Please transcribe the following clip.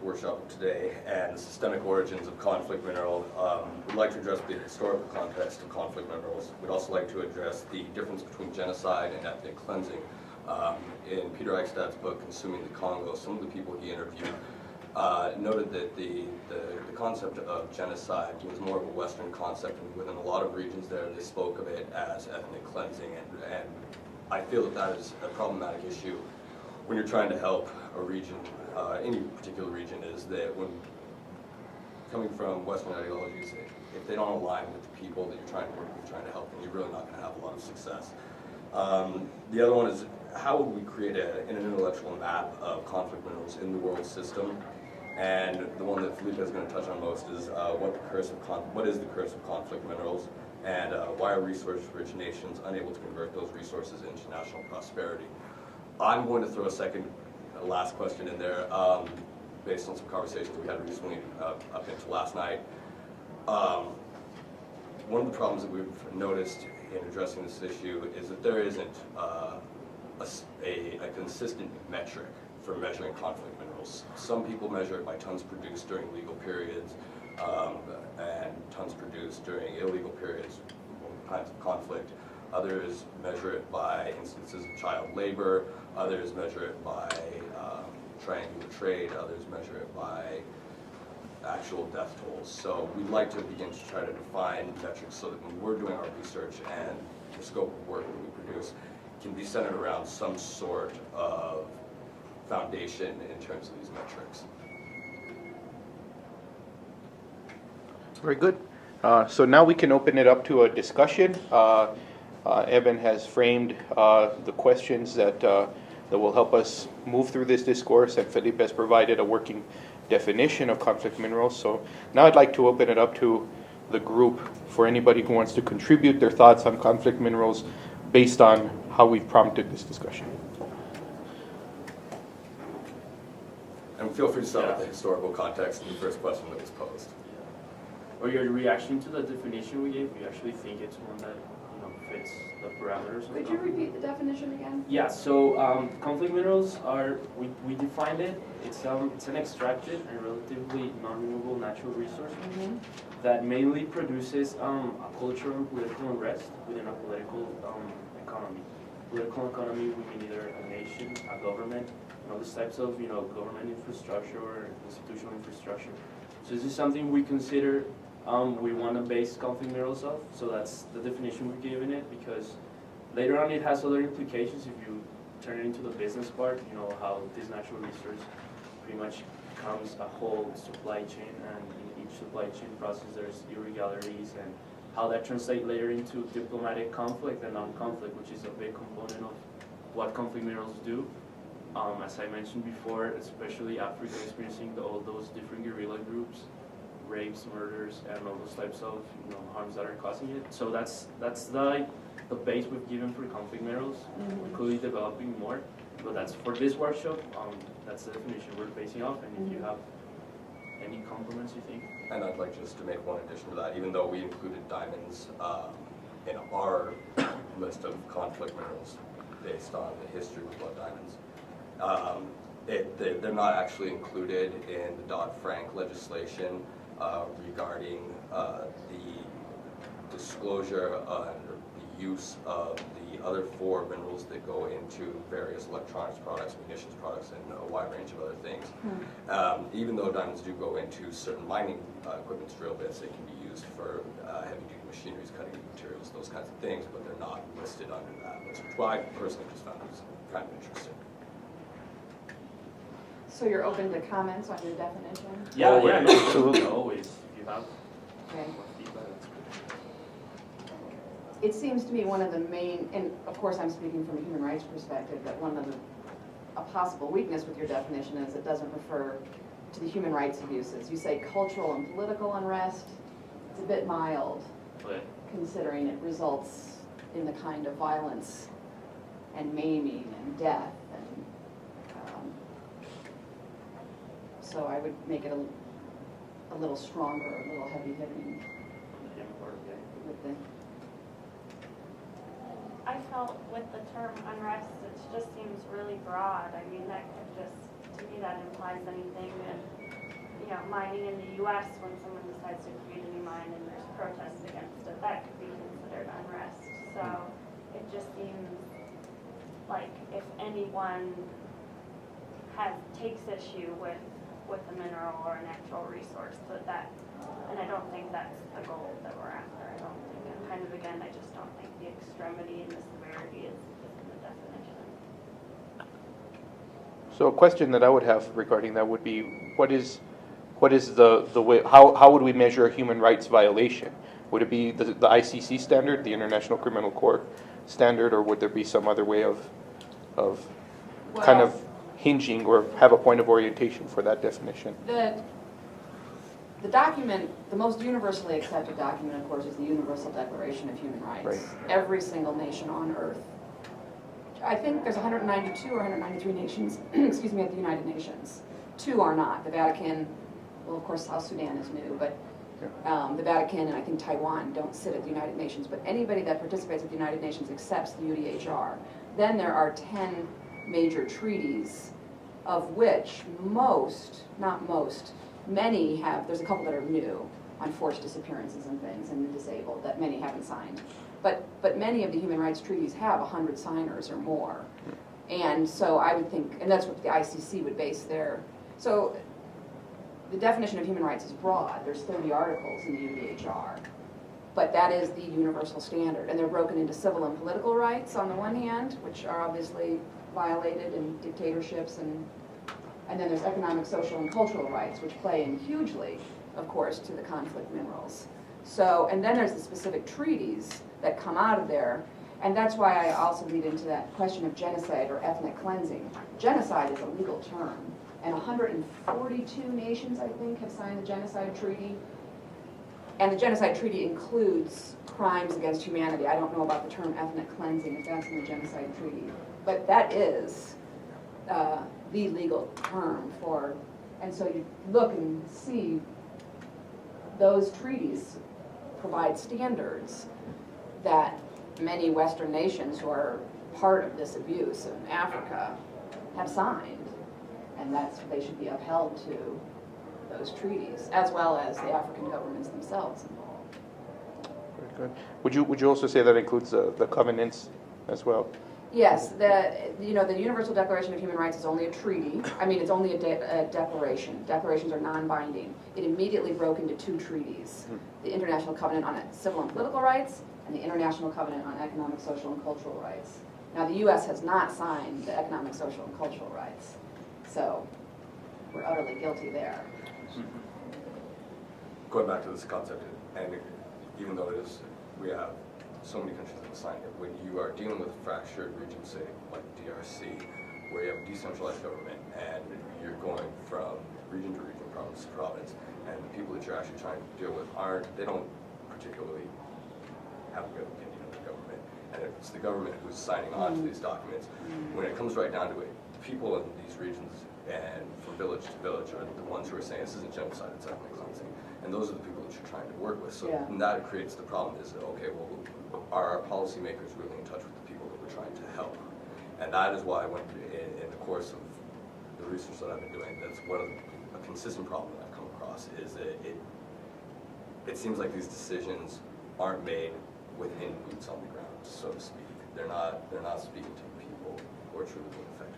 workshop today and the systemic origins of conflict mineral. We'd like to address the historical context of conflict minerals. We'd also like to address the difference between genocide and ethnic cleansing. In Peter Eichstadt's book, Consuming the Congo, some of the people he interviewed noted that the concept of genocide was more of a Western concept, and within a lot of regions there, they spoke of it as ethnic cleansing, and I feel that that is a problematic issue when you're trying to help a region, any particular region, is that when coming from Western ideologies, if they don't align with the people that you're trying to work with, trying to help them, you're really not going to have a lot of success. The other one is, how would we create an intellectual map of conflict minerals in the world system? And the one that Felipe is going to touch on most is what is the curse of conflict minerals, and why are resource-rich nations unable to convert those resources into national prosperity? I'm going to throw a last question in there, based on some conversations we had recently up until last night. One of the problems that we've noticed in addressing this issue is that there isn't a consistent metric for measuring conflict minerals. Some people measure it by tons produced during legal periods, and tons produced during illegal periods, times of conflict. Others measure it by instances of child labor. Others measure it by triangular trade. Others measure it by actual death tolls. So we'd like to begin to try to define metrics so that when we're doing our research and the scope of work that we produce can be centered around some sort of foundation in terms of these metrics. Very good. So now we can open it up to a discussion. Evan has framed the questions that will help us move through this discourse, and Felipe has provided a working definition of conflict minerals. So now I'd like to open it up to the group for anybody who wants to contribute their thoughts on conflict minerals based on how we've prompted this discussion. And feel free to start with the historical context in the first question that was posed. Or your reaction to the definition we gave, we actually think it's one that fits the parameters. Could you repeat the definition again? Yeah, so conflict minerals are, we defined it, it's an extracted and relatively non-renewable natural resource that mainly produces a cultural and political unrest within a political economy. Political economy, we mean either a nation, a government, these types of government infrastructure or institutional infrastructure. So this is something we consider we want to base conflict minerals off, so that's the definition we've given it, because later on it has other implications if you turn it into the business part, how this natural resource pretty much becomes a whole supply chain, and in each supply chain process there's irregularities, and how that translates later into diplomatic conflict and non-conflict, which is a big component of what conflict minerals do. As I mentioned before, especially Africa experiencing all those different guerrilla groups, rapes, murders, and all those types of harms that are causing it. So that's the base we've given for conflict minerals. We could be developing more, but that's for this workshop. That's the definition we're basing off. And if you have any compliments, you think? And I'd like just to make one addition to that. Even though we included diamonds in our list of conflict minerals based on the history of blood diamonds, they're not actually included in the Dodd-Frank legislation regarding the disclosure and the use of the other 4 minerals that go into various electronics products, munitions products, and a wide range of other things. Even though diamonds do go into certain mining equipment, drill bits, they can be used for heavy-duty machineries, cutting materials, those kinds of things, but they're not listed under that, which is why I personally just found it was kind of interesting. So you're open to comments on your definition? Yeah, Always. yeah, no, absolutely, always. If you have Okay. more feedback, that's good. It seems to me one of the main, and of course I'm speaking from a human rights perspective, that a possible weakness with your definition is it doesn't refer to the human rights abuses. You say cultural and political unrest. It's a bit mild, But considering it results in the kind of violence and maiming and death. And so I would make it a little stronger, a little heavy hitting with the. I felt with the term unrest, it just seems really broad. I mean, that could just, to me, that implies anything. And mining in the US, when someone decides to create a new mine and there's protests against it, that could be considered unrest. So it just seems like if anyone takes issue with a mineral or a natural resource, and I don't think that's the goal that we're after. I don't think, and kind of again, I just don't think the extremity and the severity is in the definition. So a question that I would have regarding that would be, what is the way, how would we measure a human rights violation? Would it be the ICC standard, the International Criminal Court standard, or would there be some other way of kind of hinging or have a point of orientation for that definition? The document, the most universally accepted document, of course, is the Universal Declaration of Human Rights. Right. Every single nation on earth. I think there's 192 or 193 nations, excuse me, at the United Nations. 2 are not. The Vatican, well, of course, South Sudan is new, but the Vatican and I think Taiwan don't sit at the United Nations. But anybody that participates at the United Nations accepts the UDHR. Then there are 10 major treaties, of which many have, there's a couple that are new on forced disappearances and things and the disabled that many haven't signed. But many of the human rights treaties have 100 signers or more. And so I would think, and that's what the ICC would base their, so the definition of human rights is broad. There's 30 articles in the UDHR. But that is the universal standard. And they're broken into civil and political rights on the one hand, which are obviously violated in dictatorships, and then there's economic, social, and cultural rights, which play in hugely, of course, to the conflict minerals. So, and then there's the specific treaties that come out of there, and that's why I also lead into that question of genocide or ethnic cleansing. Genocide is a legal term, and 142 nations, I think, have signed the Genocide Treaty. And the Genocide Treaty includes crimes against humanity. I don't know about the term ethnic cleansing, if that's in the Genocide Treaty. But that is the legal term for, and so you look and see those treaties provide standards that many Western nations who are part of this abuse in Africa have signed. And they should be upheld to those treaties, as well as the African governments themselves involved. Very good. Would you also say that includes the covenants as well? Yes, the Universal Declaration of Human Rights is only a treaty. I mean, it's only a declaration. Declarations are non-binding. It immediately broke into 2 treaties: the International Covenant on Civil and Political Rights and the International Covenant on Economic, Social, and Cultural Rights. Now, the U.S. has not signed the Economic, Social, and Cultural Rights, so we're utterly guilty there. Going back to this concept, and even though we have so many countries that have signed it, when you are dealing with a fractured region, say, like DRC, where you have a decentralized government, and you're going from region to region, province to province, and the people that you're actually trying to deal with they don't particularly have a good opinion of the government. And it's the government who's signing on to these documents. When it comes right down to it, the people in these regions and from village to village are the ones who are saying this isn't genocide, it's ethnic cleansing. And those are the people that you're trying to work with. So that creates the problem is that, okay, well, are our policymakers really in touch with the people that we're trying to help? And that is why when in the course of the research that I've been doing, that's one of a consistent problem that I've come across is that it seems like these decisions aren't made within boots on the ground, so to speak. They're not speaking to the people who are truly being affected